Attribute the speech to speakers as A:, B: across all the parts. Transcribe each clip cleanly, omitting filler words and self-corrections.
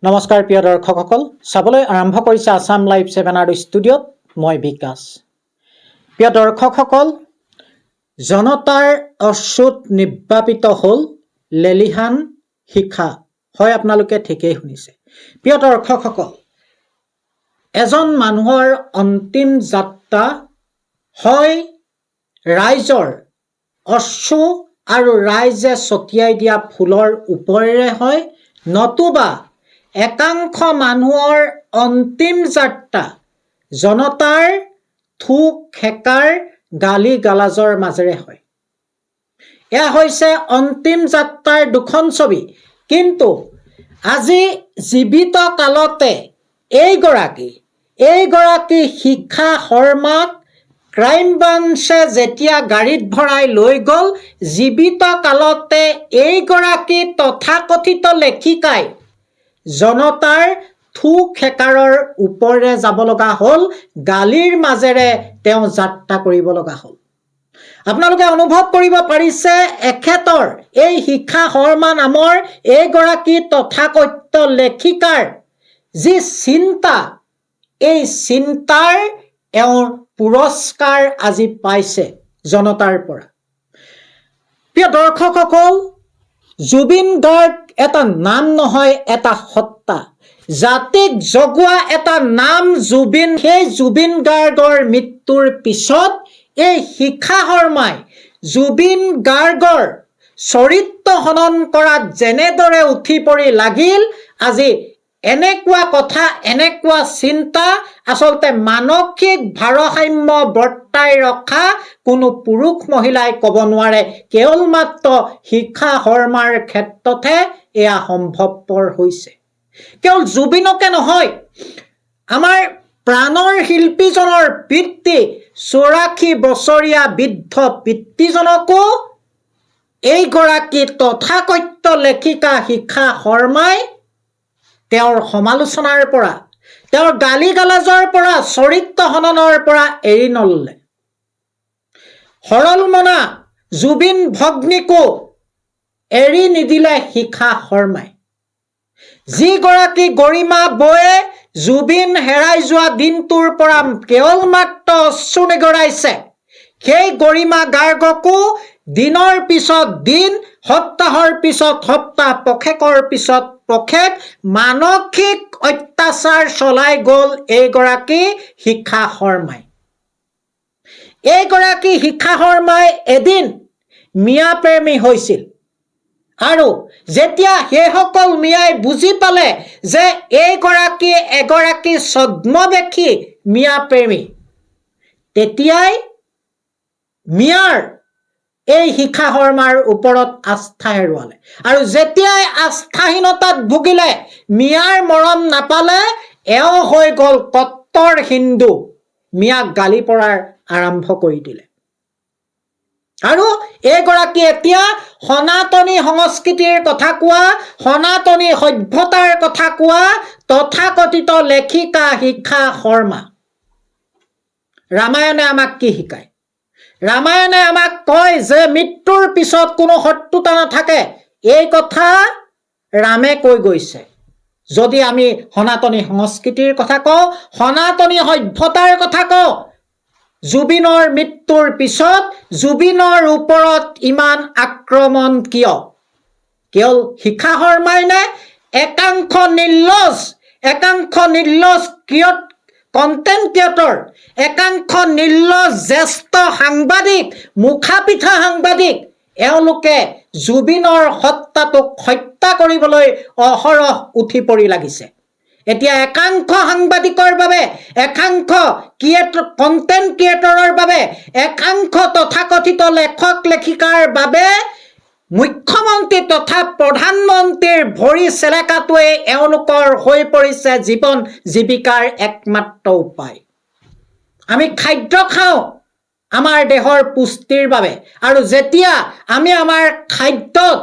A: নমস্কাৰ প্ৰিয় দৰ্শকসকল, চাবলৈ আৰম্ভ কৰিছে আছাম লাইভ 7 আৰু ষ্টুডিঅ'ত মই বিকাশ। প্ৰিয় দৰ্শকসকল, জনতাৰ অশ্ৰুত নিৰ্বাপিত হ'ল লেলিহান শিখা। হয়, আপোনালোকে ঠিকেই শুনিছে। প্ৰিয় দৰ্শকসকল, এজন মানুহৰ অন্তিম যাত্ৰা হয় ৰাইজৰ অশ্ৰু আৰু ৰাইজে ছটিয়াই দিয়া ফুলৰ ওপৰেৰে হয়, নতুবা একাংশ মানুহৰ অন্তিম যাত্ৰা জনতাৰ থুক খেকাৰ গালি গালাজৰ মাজেৰে হয়। এয়া হৈছে অন্তিম যাত্ৰাৰ দুখন ছবি। কিন্তু আজি জীৱিত কালতে এইগৰাকী শিখা শৰ্মাক ক্ৰাইম ব্ৰাঞ্চে যেতিয়া গাড়ীত ভৰাই লৈ গ'ল, জীৱিত কালতে এইগৰাকী তথাকথিত লেখিকাই জনতাৰ থুক খেকাৰৰ ওপৰেৰে যাব লগা হ'ল, গালিৰ মাজেৰে তেওঁ যাত্ৰা কৰিব লগা হ'ল। আপোনালোকে অনুভৱ কৰিব পাৰিছে এখেতৰ এই শিখা শৰ্মা নামৰ এইগৰাকী তথাকথিত লেখিকাৰ যি চিন্তা, এই চিন্তাৰ এওঁৰ পুৰস্কাৰ আজি পাইছে জনতাৰ পৰা। প্ৰিয় দৰ্শকসকল, জুবিন গাৰ্গ এটা নাম নহয়, এটা সত্তা। জাতিক জগোৱা এটা নাম জুবিন। সেই জুবিন গাৰ্গৰ মৃত্যুৰ পিছত এই শিখা শৰ্মাই জুবিন গাৰ্গৰ চৰিত্ৰ হনন কৰাত যেনেদৰে উঠি পৰি লাগিল, আজি এনেকুৱা কথা, এনেকুৱা চিন্তা আচলতে মানসিক ভাৰসাম্য বৰ্তাই ৰখা কোনো পুৰুষ মহিলাই ক'ব নোৱাৰে। কেৱল মাত্ৰ শিখা শৰ্মাৰ ক্ষেত্ৰতহে এয়া সম্ভৱপৰ হৈছে। কেৱল জুবিনকে নহয়, আমাৰ প্ৰাণৰ শিল্পীজনৰ পিতৃ 84 বছৰীয়া বৃদ্ধ পিতৃজনকো এইগৰাকী তথাকথিত লেখিকা শিখা শৰ্মাই তেওঁৰ সমালোচনাৰ পৰা, তেওঁৰ গালি গালাজৰ পৰা, চৰিত্ৰ হননৰ পৰা এৰি নললে। সৰল মনা জুবিন ভগ্নীকো এৰি নিদিলে শিখা শৰ্মাই। যিগৰাকী গৰিমা বৌয়ে জুবিন হেৰাই যোৱা দিনটোৰ পৰা কেৱল মাত্ৰ অশ্ৰু নিগৰাইছে, সেই গৰিমা গাৰ্গকো দিনৰ পিছত দিন, সপ্তাহৰ পিছত সপ্তাহ, পষেকৰ পিছত পষেক মানসিক অত্যাচাৰ চলাই গ'ল এইগৰাকী শিখা শৰ্মাই। এইগৰাকী শিখা শৰ্মাই এদিন মিয়া প্ৰেমী হৈছিল আৰু যেতিয়া সেইসকল মিয়াই বুজি পালে যে এইগৰাকী এগৰাকী ছদ্মবেশী মিয়া প্ৰেমী, তেতিয়াই মিয়াৰ এই শিখা শৰ্মাৰ ওপৰত আস্থা হেৰুৱালে। আৰু যেতিয়াই আস্থাহীনতাত ভুগিলে, মিয়াৰ মৰম নাপালে, এওঁ হৈ গ'ল কট্টৰ হিন্দু। মিয়াক গালি পৰাৰ আৰম্ভ কৰি দিলে। আৰু এইগৰাকী এতিয়া সনাতনী সংস্কৃতিৰ কথা কোৱা, সনাতনী সভ্যতাৰ কথা কোৱা তথাকথিত লেখিকা শিখা শৰ্মা। ৰামায়ণে আমাক কি শিকায়? ৰামায়ণে আমাক কয় যে মৃত্যুৰ পিছত কোনো শত্ৰুতা নাথাকে। এই কথা ৰামে কৈ গৈছে। যদি আমি সনাতনী সংস্কৃতিৰ কথা কওঁ, সনাতনী সভ্যতাৰ কথা কওঁ, জুবিনৰ মৃত্যুৰ পিছত জুবিনৰ ওপৰত ইমান আক্ৰমণ কিয়? কেৱল শিখা শৰ্মাই নে একাংশ নিৰ্লজ কণ্টেণ্ট ক্ৰিয়েটৰ, একাংশ নিৰ্লজ জ্যেষ্ঠ সাংবাদিক, মুখাপিঠা সাংবাদিক, এওঁলোকে জুবিনৰ সত্তাটোক হত্যা কৰিবলৈ অহৰহ উঠি পৰি লাগিছে। এতিয়া একাংশ সাংবাদিকৰ বাবে, একাংশ কণ্টেণ্ট ক্ৰিয়েটৰৰ বাবে, একাংশ তথাকথিত লেখক লেখিকাৰ বাবে মুখ্যমন্ত্ৰী তথা প্ৰধানমন্ত্ৰীৰ ভৰি চেলেকাটোৱে এওঁলোকৰ হৈ পৰিছে জীৱন জীৱিকাৰ একমাত্ৰ উপায়। আমি খাদ্য খাওঁ আমাৰ দেহৰ পুষ্টিৰ বাবে, আৰু যেতিয়া আমি আমাৰ খাদ্যত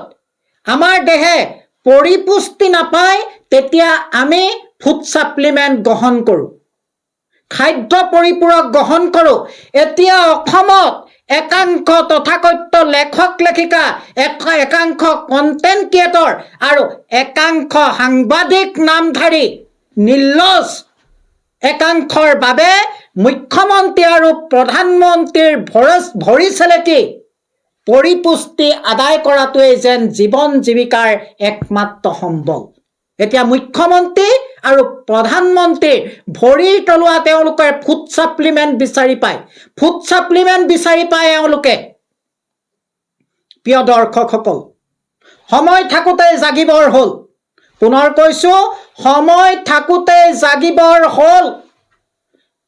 A: আমাৰ দেহে পৰিপুষ্টি নাপায়, তেতিয়া আমি ফুড ছাপ্লিমেণ্ট গ্ৰহণ কৰোঁ, খাদ্য পৰিপূৰক গ্ৰহণ কৰোঁ। এতিয়া অসমত একাংশ তথাকথিত লেখক লেখিকা, একাংশ কণ্টেণ্ট ক্ৰিয়েটৰ আৰু একাংশ সাংবাদিক নামধাৰী নিৰ্লজ্জ একাংশৰ বাবে মুখ্যমন্ত্ৰী আৰু প্ৰধানমন্ত্ৰীৰ ভৰি চেলেকি পৰিপুষ্টি আদায় কৰাটোৱেই যেন জীৱন জীৱিকাৰ একমাত্ৰ সম্বল। এতিয়া মুখ্যমন্ত্ৰী আৰু প্ৰধানমন্ত্ৰীৰ ভৰিৰ তলুৱা তেওঁলোকে ফুড ছাপ্লিমেণ্ট বিচাৰি পায়। ফুড ছাপ্লিমেণ্ট বিচাৰি পায় এওঁলোকে। প্ৰিয় দৰ্শকসকল, সময় থাকোঁতে জাগিবৰ হ'ল। পুনৰ কৈছোঁ, সময় থাকোঁতে জাগিবৰ হ'ল।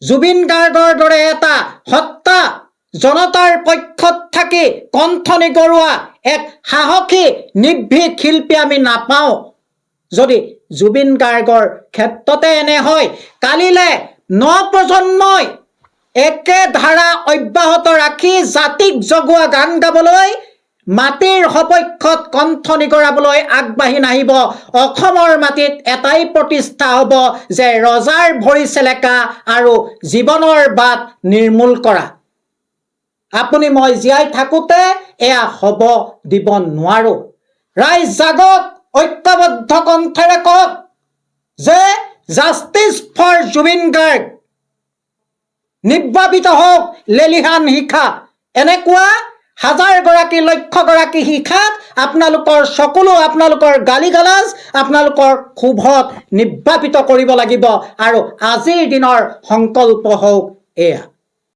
A: জুবিন গাৰ্গৰ দৰে এটা সত্তা, জনতাৰ পক্ষত থাকি কণ্ঠ নিগৰুৱা এক সাহসী নিৰ্ভীক শিল্পী আমি নাপাওঁ। যদি জুবিন গাৰ্গৰ ক্ষেত্ৰতে এনে হয়, কালিলৈ নৱপ্ৰজন্মই একে ধাৰা অব্যাহত ৰাখি জাতিক জগোৱা গান গাবলৈ, মাটিৰ সপক্ষত কণ্ঠ নিগৰাবলৈ আগবাঢ়ি নাহিব। অসমৰ মাটিত এটাই প্ৰতিষ্ঠা হ'ব যে ৰজাৰ ভৰি চেলেকা আৰু জীৱনৰ বাট নিৰ্মূল কৰা। আপুনি মই জীয়াই থাকোঁতে এয়া হ'ব দিব নোৱাৰোঁ। ৰাইজ জাগক, ঐক্যবদ্ধ কণ্ঠেৰে কওক যে জাষ্টিছ ফৰ জুবিন গাৰ্গ, নিৰ্বাপিত হওক লেলিহান শিখা। এনেকুৱা হাজাৰগৰাকী লক্ষগৰাকী শিখাক আপোনালোকৰ চকুলো, আপোনালোকৰ গালি গালাজ, আপোনালোকৰ ক্ষোভত নিৰ্বাপিত কৰিব লাগিব। আৰু আজিৰ দিনৰ সংকল্প হওক এয়া।